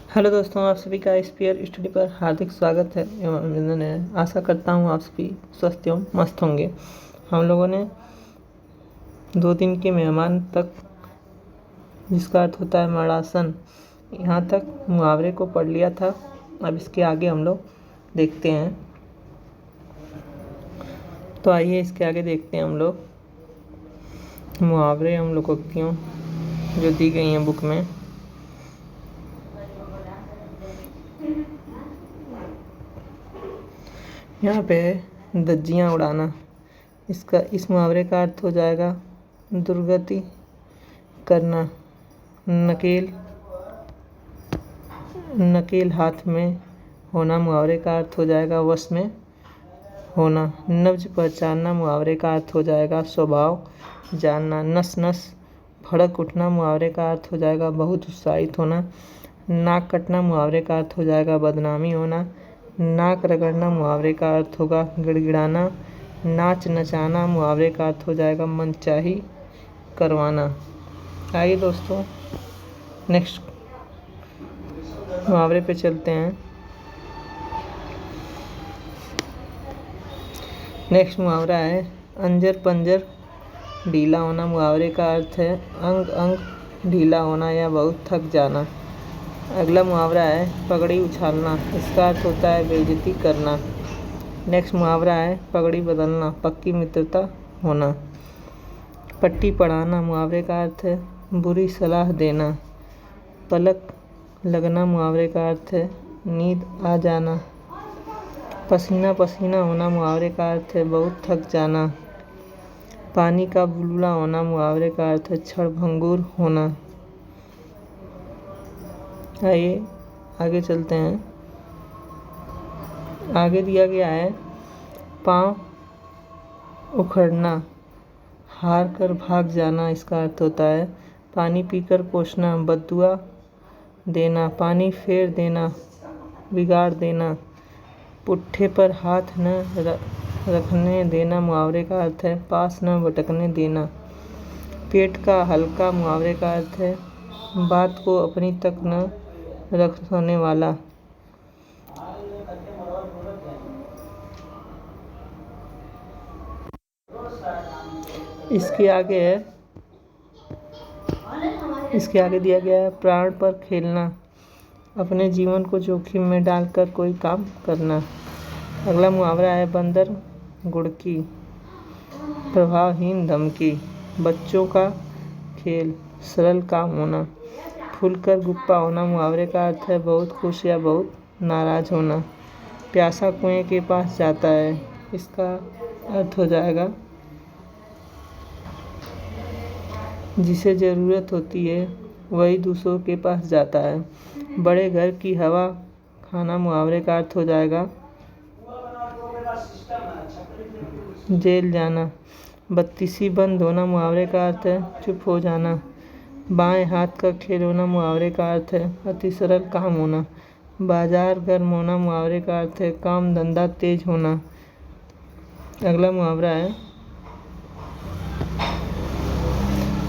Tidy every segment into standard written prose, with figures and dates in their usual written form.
Hello दोस्तों, आप सभी का स्पीयर स्टडी पर हार्दिक स्वागत है एवं अभिनंदन है। आशा करता हूँ आप सभी स्वस्थ एवं मस्त होंगे। हम लोगों ने 2 दिन के मेहमान तक, जिसका अर्थ होता है मड़ासन, यहाँ तक मुहावरे को पढ़ लिया था। अब इसके आगे हम लोग देखते हैं। तो आइए इसके आगे देखते हैं हम लोग मुहावरे एवं लोकोक्तियों जो दी गई हैं बुक में। यहाँ पे है धज्जियाँ उड़ाना। इस मुहावरे का अर्थ हो जाएगा दुर्गति करना। नकेल हाथ में होना मुहावरे का अर्थ हो जाएगा वश में होना। नब्ज पहचानना मुहावरे का अर्थ हो जाएगा स्वभाव जानना। नस नस भड़क उठना मुहावरे का अर्थ हो जाएगा बहुत उत्साहित होना। नाक कटना मुहावरे का अर्थ हो जाएगा बदनामी होना। नाक रगड़ना मुहावरे का अर्थ होगा गिड़गिड़ाना। नाच नचाना मुहावरे का अर्थ हो जाएगा मनचाही करवाना। आइए दोस्तों नेक्स्ट मुहावरे पे चलते हैं। नेक्स्ट मुहावरा है अंजर पंजर ढीला होना। मुहावरे का अर्थ है अंग अंग ढीला होना या बहुत थक जाना। अगला मुहावरा है पगड़ी उछालना। इसका अर्थ होता है बेइज्जती करना। नेक्स्ट मुहावरा है पगड़ी बदलना, पक्की मित्रता होना। पट्टी पढ़ाना मुहावरे का अर्थ है बुरी सलाह देना। पलक लगना मुहावरे का अर्थ है नींद आ जाना। पसीना पसीना होना मुहावरे का अर्थ है बहुत थक जाना। पानी का बुलबुला होना मुहावरे का अर्थ है क्षणभंगुर होना। आइए आगे चलते हैं। आगे दिया गया है पाँव उखड़ना, हार कर भाग जाना। इसका अर्थ होता है पानी पीकर कोसना, बद्दुआ देना, पानी फेर देना, बिगाड़ देना। पुट्ठे पर हाथ न रखने देना मुहावरे का अर्थ है पास न भटकने देना। पेट का हल्का मुहावरे का अर्थ है बात को अपनी तक न रखने वाला। इसके आगे दिया गया है प्राण पर खेलना, अपने जीवन को जोखिम में डालकर कोई काम करना। अगला मुहावरा है बंदर गुड़की, प्रभावहीन धमकी। बच्चों का खेल, सरल काम होना। फूलकर गुप्पा होना मुहावरे का अर्थ है बहुत खुश या बहुत नाराज होना। प्यासा कुएं के पास जाता है। इसका अर्थ हो जाएगा जिसे ज़रूरत होती है वही दूसरों के पास जाता है। बड़े घर की हवा खाना मुहावरे का अर्थ हो जाएगा जेल जाना। बत्तीसी बंद होना मुहावरे का अर्थ है चुप हो जाना। बाएं हाथ का खेल होना मुहावरे का अर्थ है अति सरल काम होना। बाजार गर्म होना मुहावरे का अर्थ है काम धंधा तेज होना। अगला मुहावरा है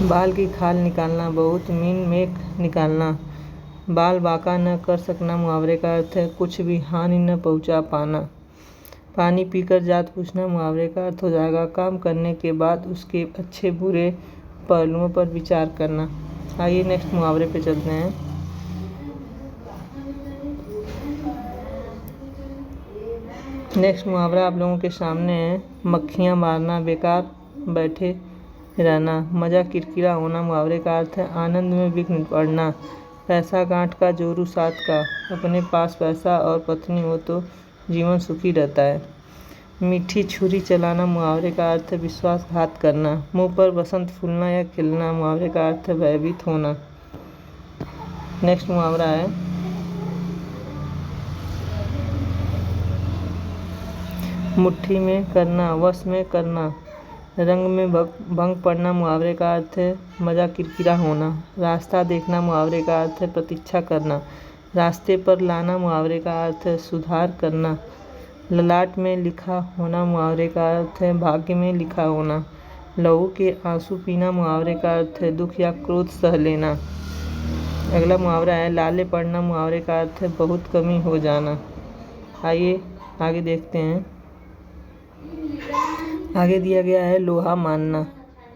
बाल की खाल निकालना, बहुत मीन मेख निकालना। बाल बांका न कर सकना मुहावरे का अर्थ है कुछ भी हानि न पहुंचा पाना। पानी पीकर जात पूछना मुहावरे का अर्थ हो जाएगा काम करने के बाद उसके अच्छे बुरे पहलुओं पर विचार करना। आइए नेक्स्ट मुहावरे पे चलते हैं। नेक्स्ट मुहावरा आप लोगों के सामने है मक्खियाँ मारना, बेकार बैठे रहना। मजा किरकिरा होना मुहावरे का अर्थ है आनंद में विघ्न पड़ना। पैसा गांठ का जोरू साथ का, अपने पास पैसा और पत्नी हो तो जीवन सुखी रहता है। मीठी छुरी चलाना मुहावरे का अर्थ है विश्वासघात करना। मुंह पर बसंत फूलना या खिलना मुहावरे का अर्थ है भयभीत होना। नेक्स्ट मुहावरा है मुट्ठी में करना, वश में करना। रंग में भंग पड़ना मुहावरे का अर्थ है मजा किरकिरा होना। रास्ता देखना मुहावरे का अर्थ है प्रतीक्षा करना। रास्ते पर लाना मुहावरे का अर्थ है सुधार करना। ललाट में लिखा होना मुहावरे का अर्थ है भाग्य में लिखा होना। लहू के आंसू पीना मुहावरे का अर्थ है दुख या क्रोध सह लेना। अगला मुहावरा है लाले पड़ना। मुहावरे का अर्थ है बहुत कमी हो जाना। आइए आगे देखते हैं। आगे दिया गया है लोहा मानना।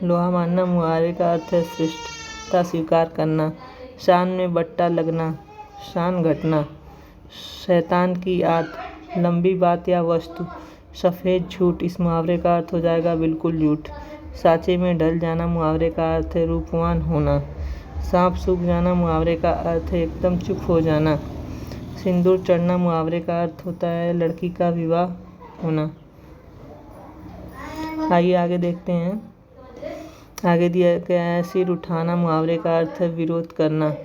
लोहा मानना मुहावरे का अर्थ है श्रेष्ठता स्वीकार करना, शान में बट्टा लगना, शान घटना, शैतान की आत, लंबी बात या वस्तु, सफ़ेद झूठ। इस मुहावरे का अर्थ हो जाएगा बिल्कुल झूठ। साँचे में ढल जाना मुहावरे का अर्थ है रूपवान होना। सांप सूख जाना मुहावरे का अर्थ है एकदम चुप हो जाना। सिंदूर चढ़ना मुहावरे का अर्थ होता है लड़की का विवाह होना। आइए आगे देखते हैं। आगे दिया गया है सिर उठाना। मुहावरे का अर्थ है विरोध करना।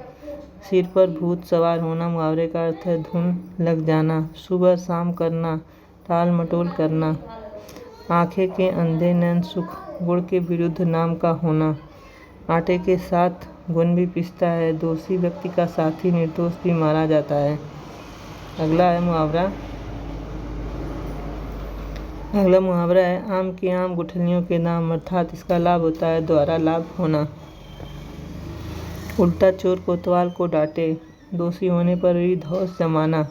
सिर पर भूत सवार होना मुहावरे का अर्थ है धुन लग जाना। सुबह शाम करना, टाल मटोल करना। आंखें के अंधे नैन सुख, गुड़ के विरुद्ध नाम का होना। आटे के साथ घुन भी पिसता है, दोषी व्यक्ति का साथी निर्दोष भी मारा जाता है। अगला मुहावरा है आम के आम गुठलियों के दाम, अर्थात इसका लाभ होता है दोहरा लाभ होना। उल्टा चोर कोतवाल को डांटे, दोषी होने पर भी धौंस जमाना।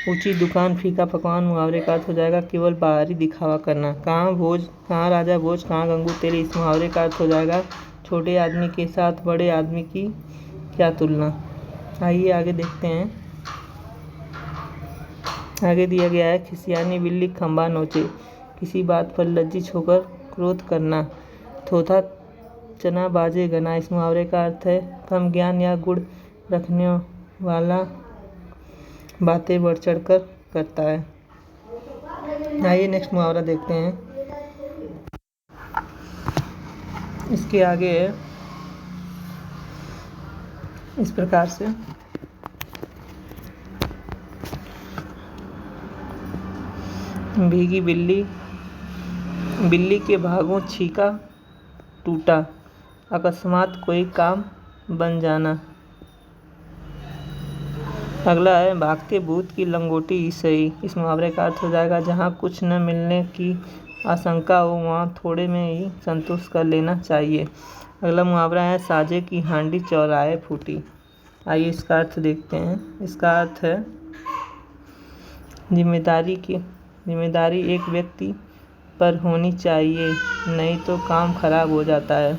ऊंची दुकान फीका पकवान मुहावरे का अर्थ हो जाएगा केवल बाहरी दिखावा करना। कहाँ राजा भोज कहाँ गंगू तेली। इस मुहावरे का अर्थ हो जाएगा छोटे आदमी के साथ बड़े आदमी की क्या तुलना। आइए आगे देखते हैं। आगे दिया गया है खिसियानी बिल्ली खंबा नोचे। किसी बात पर लज्जित होकर क्रोध करना। थोथा चना बाजे गना। इस मुहावरे का अर्थ है कम ज्ञान या गुण रखने वाला बातें बढ़ चढ़ कर करता है। आइए नेक्स्ट मुहावरा देखते हैं। इसके आगे है इस प्रकार से। भीगी बिल्ली, बिल्ली के भागों छीका टूटा, अकस्मात कोई काम बन जाना। अगला है भागते भूत की लंगोटी ही सही। इस मुहावरे का अर्थ हो जाएगा जहाँ कुछ न मिलने की आशंका हो वहाँ थोड़े में ही संतुष्ट कर लेना चाहिए। अगला मुहावरा है साजे की हांडी चौराहे फूटी। आइए इसका अर्थ देखते हैं। इसका अर्थ है जिम्मेदारी एक व्यक्ति पर होनी चाहिए, नहीं तो काम खराब हो जाता है।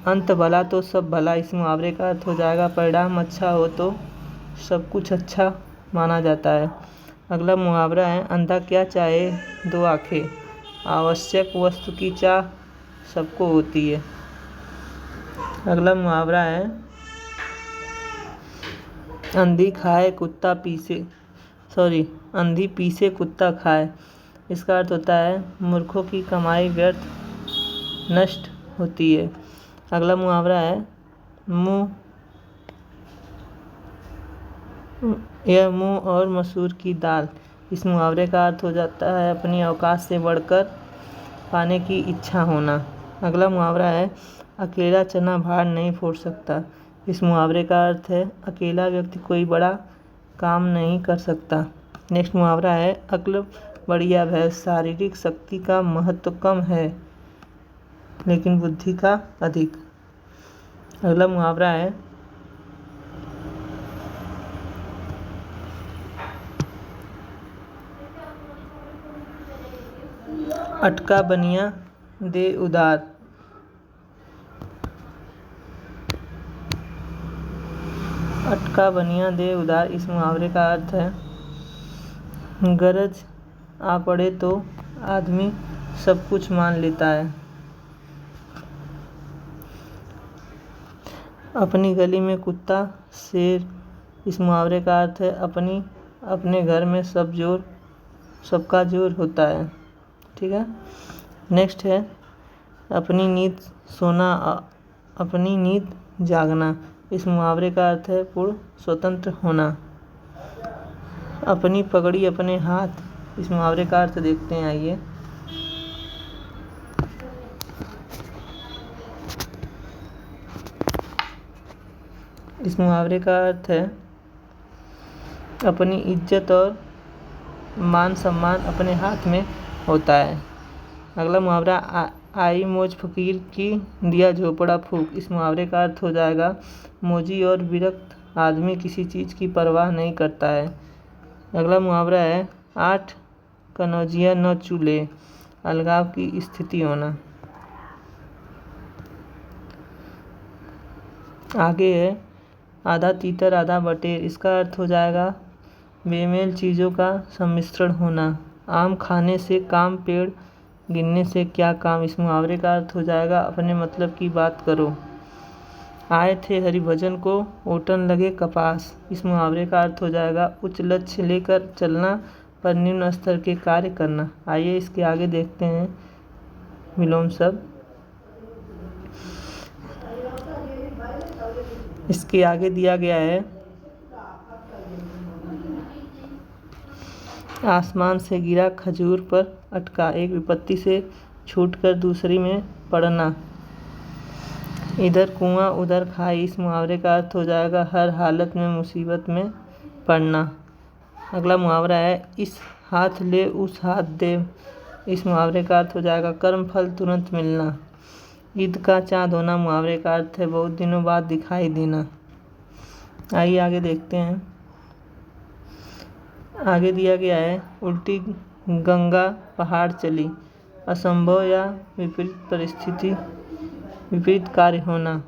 अंत भला तो सब भला। इस मुहावरे का अर्थ हो जाएगा परिणाम अच्छा हो तो सब कुछ अच्छा माना जाता है। अगला मुहावरा है अंधा क्या चाहे दो आंखें, आवश्यक वस्तु की चाह सबको होती है। अगला मुहावरा है अंधी पीसे कुत्ता खाए। इसका अर्थ होता है मूर्खों की कमाई व्यर्थ नष्ट होती है। अगला मुहावरा है मुंह और मसूर की दाल। इस मुहावरे का अर्थ हो जाता है अपनी औकात से बढ़कर पाने की इच्छा होना। अगला मुहावरा है अकेला चना भार नहीं फोड़ सकता। इस मुहावरे का अर्थ है अकेला व्यक्ति कोई बड़ा काम नहीं कर सकता। नेक्स्ट मुहावरा है अक्ल बढ़िया भैंस। शारीरिक शक्ति का महत्व कम है लेकिन बुद्धि का अधिक। अगला मुहावरा है अटका बनिया दे उधार। अटका बनिया दे उधार। इस मुहावरे का अर्थ है गरज आ पड़े तो आदमी सब कुछ मान लेता है। अपनी गली में कुत्ता शेर। इस मुहावरे का अर्थ है अपने घर में सबका जोर होता है। ठीक है। नेक्स्ट है अपनी नींद सोना अपनी नींद जागना। इस मुहावरे का अर्थ है पूर्ण स्वतंत्र होना। अपनी पगड़ी अपने हाथ। इस मुहावरे का अर्थ देखते हैं। आइए इस मुहावरे का अर्थ है अपनी इज्जत और मान सम्मान अपने हाथ में होता है। अगला मुहावरा आई मौज फकीर की दिया झोपड़ा फूक। इस मुहावरे का अर्थ हो जाएगा मौजी और विरक्त आदमी किसी चीज़ की परवाह नहीं करता है। अगला मुहावरा है 8 कनौजिया 9 चूल्हे, अलगाव की स्थिति होना। आगे है आधा तीतर आधा बटेर। इसका अर्थ हो जाएगा बेमेल चीज़ों का सम्मिश्रण होना। आम खाने से काम, पेड़ गिनने से क्या काम। इस मुहावरे का अर्थ हो जाएगा अपने मतलब की बात करो। आए थे हरिभजन को ओटन लगे कपास। इस मुहावरे का अर्थ हो जाएगा उच्च लक्ष्य लेकर चलना पर निम्न स्तर के कार्य करना। आइए इसके आगे देखते हैं विलोम शब्द। इसके आगे दिया गया है आसमान से गिरा खजूर पर अटका। एक विपत्ति से छूटकर दूसरी में पड़ना। इधर कुआं उधर खाई। इस मुहावरे का अर्थ हो जाएगा हर हालत में मुसीबत में पड़ना। अगला मुहावरा है इस हाथ ले उस हाथ दे। इस मुहावरे का अर्थ हो जाएगा कर्म फल तुरंत मिलना। ईद का चाँद होना मुहावरे का अर्थ है बहुत दिनों बाद दिखाई देना। आइए आगे देखते हैं। आगे दिया गया है उल्टी गंगा पहाड़ चली। असंभव या विपरीत परिस्थिति, विपरीत कार्य होना।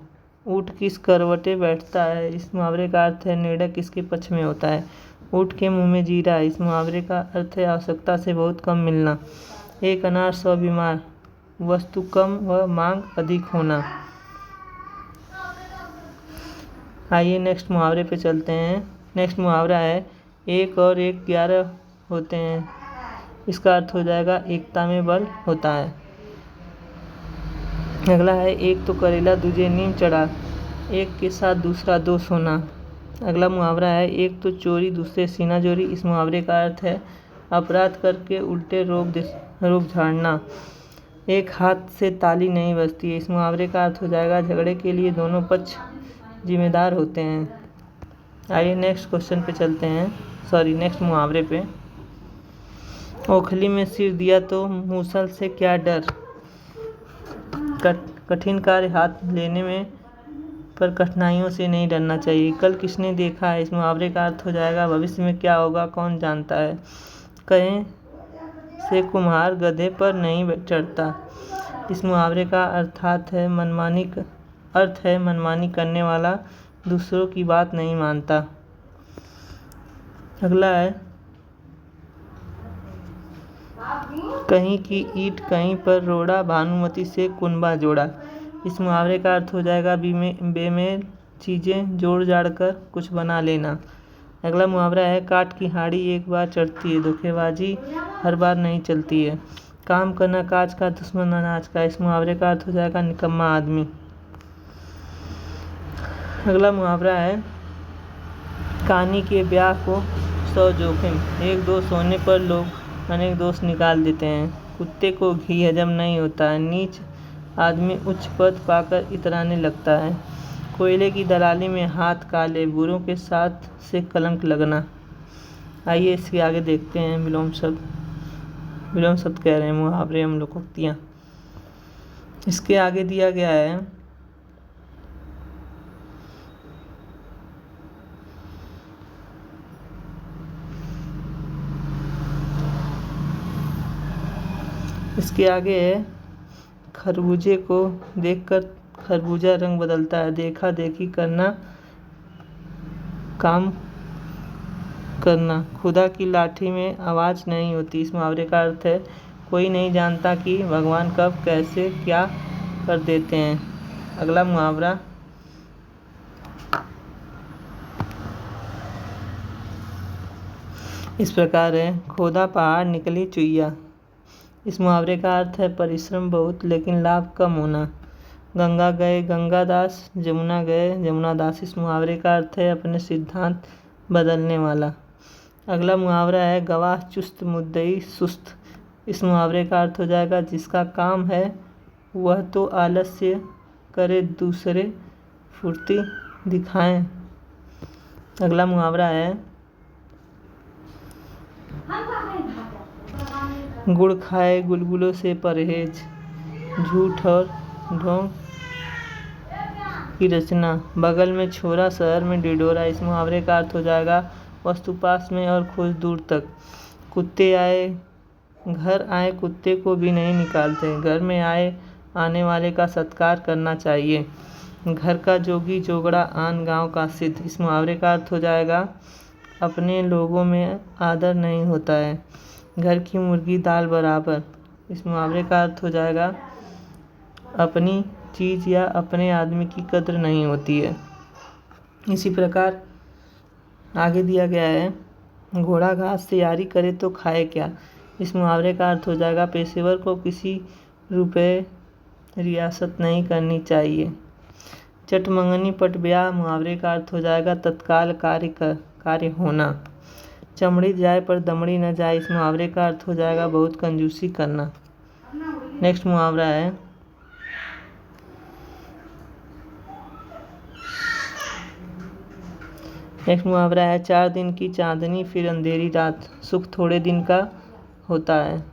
ऊँट किस करवटे बैठता है। इस मुहावरे का अर्थ है निर्णय किसके पक्ष में होता है। ऊँट के मुंह में जीरा। इस मुहावरे का अर्थ है आवश्यकता से बहुत कम मिलना। एक अनार 100 बीमार। वस्तु कम व मांग अधिक होना। आइए नेक्स्ट मुहावरे पे चलते हैं। नेक्स्ट मुहावरा है 1 और 1 11 होते हैं। इसका अर्थ हो जाएगा एकता में बल होता है। अगला है एक तो करेला दूजे नीम चढ़ा। एक के साथ दूसरा दोष होना। अगला मुहावरा है एक तो चोरी दूसरे सीना जोरी। इस मुहावरे का अर्थ है अपराध करके उल्टे रोग झाड़ना। एक हाथ से ताली नहीं बजती है। इस मुहावरे का अर्थ हो जाएगा झगड़े के लिए दोनों पक्ष जिम्मेदार होते हैं। आइए नेक्स्ट क्वेश्चन पे चलते हैं, नेक्स्ट मुहावरे पे। ओखली में सिर दिया तो मूसल से क्या डर। कठिन कार्य हाथ लेने में पर कठिनाइयों से नहीं डरना चाहिए। कल किसने देखा है। इस मुहावरे का अर्थ हो जाएगा भविष्य में क्या होगा कौन जानता है। कहीं से कुम्हार गधे पर नहीं चढ़ता। इस मुहावरे का अर्थ है मनमानी करने वाला दूसरों की बात नहीं मानता। अगला है कहीं की ईंट कहीं पर रोड़ा भानुमति से कुनबा जोड़ा। इस मुहावरे का अर्थ हो जाएगा बेमेल चीज़ें जोड़ जाड़ कर कुछ बना लेना। अगला मुहावरा है काठ की हाड़ी एक बार चढ़ती है, धोखेबाजी हर बार नहीं चलती है। काम करना काज का दुश्मन अनाज का। इस मुहावरे का अर्थ हो जाएगा निकम्मा आदमी। अगला मुहावरा है कहानी के ब्याह को 100 जोखिम। एक दोष होने पर लोग अनेक दोष निकाल देते हैं। कुत्ते को घी हजम नहीं होता है। नीच आदमी उच्च पद पाकर इतराने लगता है। कोयले की दलाली में हाथ काले, बुरों के साथ से कलंक लगना। आइए इसके आगे देखते हैं विलोम शब्द कह रहे हैं मुहावरे हम लोग उक्तियाँ। इसके आगे दिया गया है इसके आगे है खरबूजे को देखकर खरबूजा रंग बदलता है। देखा देखी करना काम करना। खुदा की लाठी में आवाज़ नहीं होती। इस मुहावरे का अर्थ है कोई नहीं जानता कि भगवान कब कैसे क्या कर देते हैं। अगला मुहावरा इस प्रकार है खोदा पहाड़ निकली चुईया। इस मुहावरे का अर्थ है परिश्रम बहुत लेकिन लाभ कम होना। गंगा गए गंगादास, जमुना गए जमुनादास। इस मुहावरे का अर्थ है अपने सिद्धांत बदलने वाला। अगला मुहावरा है गवाह चुस्त मुद्दई सुस्त। इस मुहावरे का अर्थ हो जाएगा जिसका काम है वह तो आलस्य करे दूसरे फुर्ती दिखाएं। अगला मुहावरा है गुड़ खाए गुलगुलों से परहेज। झूठ और ढोंग की रचना। बगल में छोरा शहर में ढिढोरा। इस मुहावरे का अर्थ हो जाएगा वस्तु पास में और खोज दूर तक। कुत्ते आए घर आए कुत्ते को भी नहीं निकालते। घर में आने वाले का सत्कार करना चाहिए। घर का जोगी जोगड़ा आन गांव का सिद्ध। इस मुहावरे का अर्थ हो जाएगा अपने लोगों में आदर नहीं होता है। घर की मुर्गी दाल बराबर। इस मुहावरे का अर्थ हो जाएगा अपनी चीज़ या अपने आदमी की कद्र नहीं होती है। इसी प्रकार आगे दिया गया है, घोड़ा घास तैयारी करे तो खाए क्या। इस मुहावरे का अर्थ हो जाएगा पेशेवर को किसी रुपए रियासत नहीं करनी चाहिए। चट मंगनी पट ब्याह। मुहावरे का अर्थ हो जाएगा तत्काल कार्य होना। चमड़ी जाए पर दमड़ी न जाए। इस मुहावरे का अर्थ हो जाएगा बहुत कंजूसी करना। नेक्स्ट मुहावरा है, चार दिन की चांदनी फिर अंधेरी रात। सुख थोड़े दिन का होता है।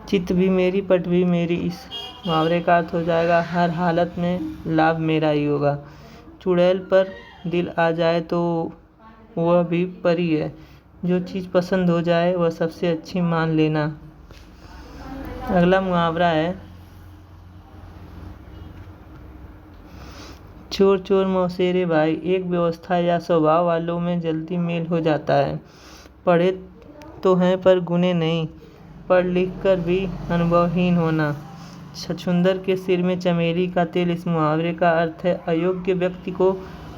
चित भी मेरी पट भी मेरी। इस मुहावरे का अर्थ हो जाएगा हर हालत में लाभ मेरा ही होगा। चुड़ैल पर दिल आ जाए तो वह भी परी है। जो चीज़ पसंद हो जाए वह सबसे अच्छी मान लेना। अगला मुहावरा है, चोर चोर मौसेरे भाई। एक व्यवस्था या स्वभाव वालों में जल्दी मेल हो जाता है। पढ़े तो हैं पर गुने नहीं। पढ़ लिख कर भी अनुभवहीन होना। छछूंदर के सिर में चमेली का तेल। इस मुहावरे का अर्थ है अयोग्य व्यक्ति को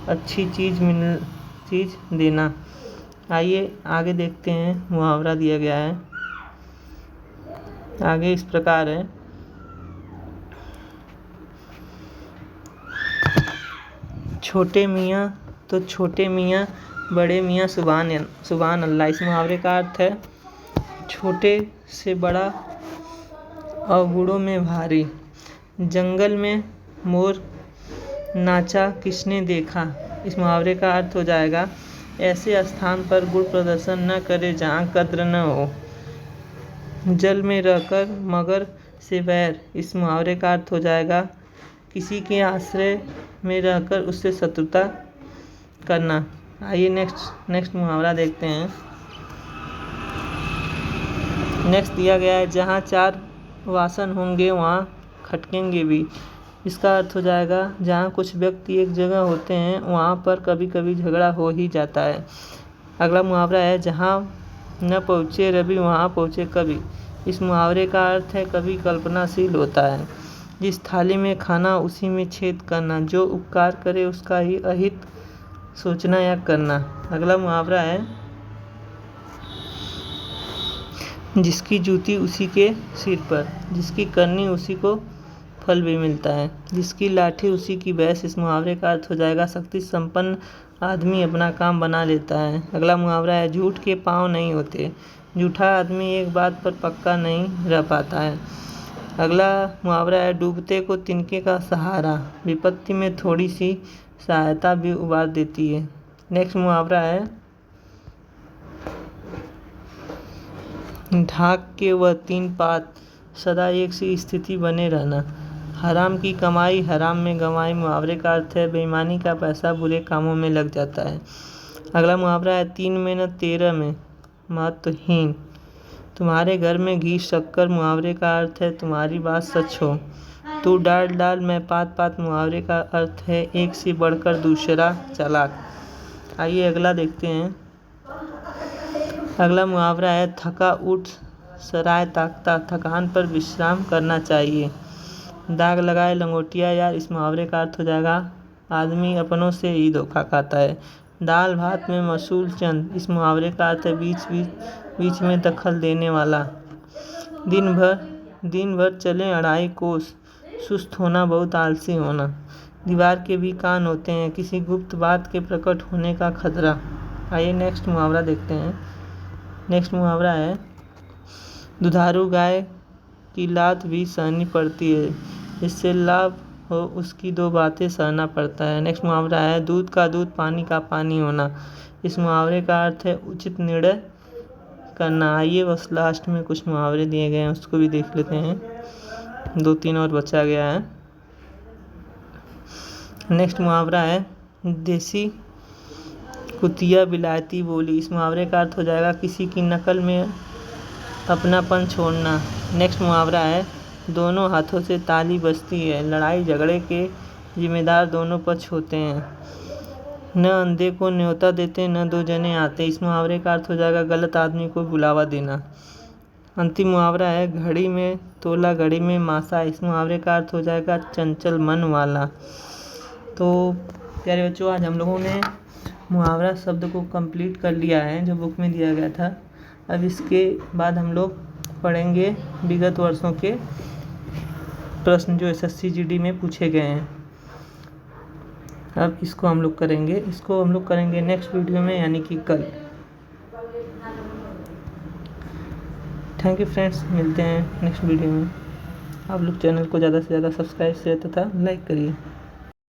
अच्छी चीज़ देना। आइए आगे देखते हैं मुहावरा दिया गया है। आगे इस प्रकार है, छोटे मियाँ तो छोटे मियाँ बड़े मियाँ सुभान अल्लाह। इस मुहावरे का अर्थ है छोटे से बड़ा और बूढ़ों में भारी। जंगल में मोर नाचा किसने देखा। इस मुहावरे का अर्थ हो जाएगा ऐसे स्थान पर गुण प्रदर्शन न करे जहाँ कद्र न हो। जल में रहकर मगर से बैर। इस मुहावरे का अर्थ हो जाएगा किसी के आश्रय में रहकर उससे शत्रुता करना। आइए नेक्स्ट मुहावरा देखते हैं। नेक्स्ट दिया गया है, जहाँ चार वासन होंगे वहाँ खटकेंगे भी। इसका अर्थ हो जाएगा जहाँ कुछ व्यक्ति एक जगह होते हैं वहाँ पर कभी कभी झगड़ा हो ही जाता है। अगला मुहावरा है, जहाँ न पहुँचे रवि वहाँ पहुँचे कवि। इस मुहावरे का अर्थ है कभी कल्पनाशील होता है। जिस थाली में खाना उसी में छेद करना। जो उपकार करे उसका ही अहित सोचना या करना। अगला मुहावरा है, जिसकी जूती उसी के सिर पर। जिसकी करनी उसी को फल भी मिलता है। जिसकी लाठी उसी की भैंस। इस मुहावरे का अर्थ हो जाएगा शक्ति संपन्न आदमी अपना काम बना लेता है। अगला मुहावरा है, झूठ के पाँव नहीं होते। झूठा आदमी एक बात पर पक्का नहीं रह पाता है। अगला मुहावरा है, डूबते को तिनके का सहारा। विपत्ति में थोड़ी सी सहायता भी उबार देती है। नेक्स्ट मुहावरा है, ढाक के वह तीन पात सदा एक सी स्थिति बने रहना। हराम की कमाई हराम में गंवाई। मुहावरे का अर्थ है बेईमानी का पैसा बुरे कामों में लग जाता है। अगला मुहावरा है, 3 में न 13 में महत्वहीन। तुम्हारे घर में घी शक्कर। मुहावरे का अर्थ है तुम्हारी बात सच हो। तू डाल डाल मैं पात पात। मुहावरे का अर्थ है एक से बढ़कर दूसरा चालाक। आइए अगला देखते हैं। अगला मुहावरा है, थका उठ सराय ताकता। थकान पर विश्राम करना चाहिए। दाग लगाए लंगोटिया यार। इस मुहावरे का अर्थ हो जाएगा आदमी अपनों से ही धोखा खाता है। दाल भात में मसूल चंद। इस मुहावरे का अर्थ है बीच में दखल देने वाला। दिन भर चले 2.5 कोस। सुस्त होना बहुत आलसी होना। दीवार के भी कान होते हैं। किसी गुप्त बात के प्रकट होने का खतरा। आइए नेक्स्ट मुहावरा देखते हैं। नेक्स्ट मुहावरा है, दुधारू गाय की लात भी सहनी पड़ती है। जिससे लाभ हो उसकी 2 बातें सहना पड़ता है। नेक्स्ट मुहावरा है, दूध का दूध पानी का पानी होना। इस मुहावरे का अर्थ है उचित निर्णय करना। आइए बस लास्ट में कुछ मुहावरे दिए गए हैं उसको भी देख लेते हैं। 2-3 और बचा गया है। नेक्स्ट मुहावरा है देसी कुतिया बिलायती बोली। इस मुहावरे का अर्थ हो जाएगा किसी की नकल में अपनापन छोड़ना। नेक्स्ट मुहावरा है दोनों हाथों से ताली बजती है। लड़ाई झगड़े के जिम्मेदार दोनों पक्ष होते हैं। न अंधे को न्योता देते न 2 जने आते। इस मुहावरे का अर्थ हो जाएगा गलत आदमी को बुलावा देना। अंतिम मुहावरा है घड़ी में तोला घड़ी में मासा। इस मुहावरे का अर्थ हो जाएगा चंचल मन वाला। तो प्यारे बच्चों, आज हम लोगों ने मुहावरा शब्द को कंप्लीट कर लिया है जो बुक में दिया गया था। अब इसके बाद हम लोग पढ़ेंगे विगत वर्षों के प्रश्न जो SSC GD में पूछे गए हैं। अब इसको हम लोग करेंगे नेक्स्ट वीडियो में, यानी कि कल। थैंक यू फ्रेंड्स, मिलते हैं नेक्स्ट वीडियो में। आप लोग चैनल को ज़्यादा से ज़्यादा सब्सक्राइब शेयर तथा लाइक करिए।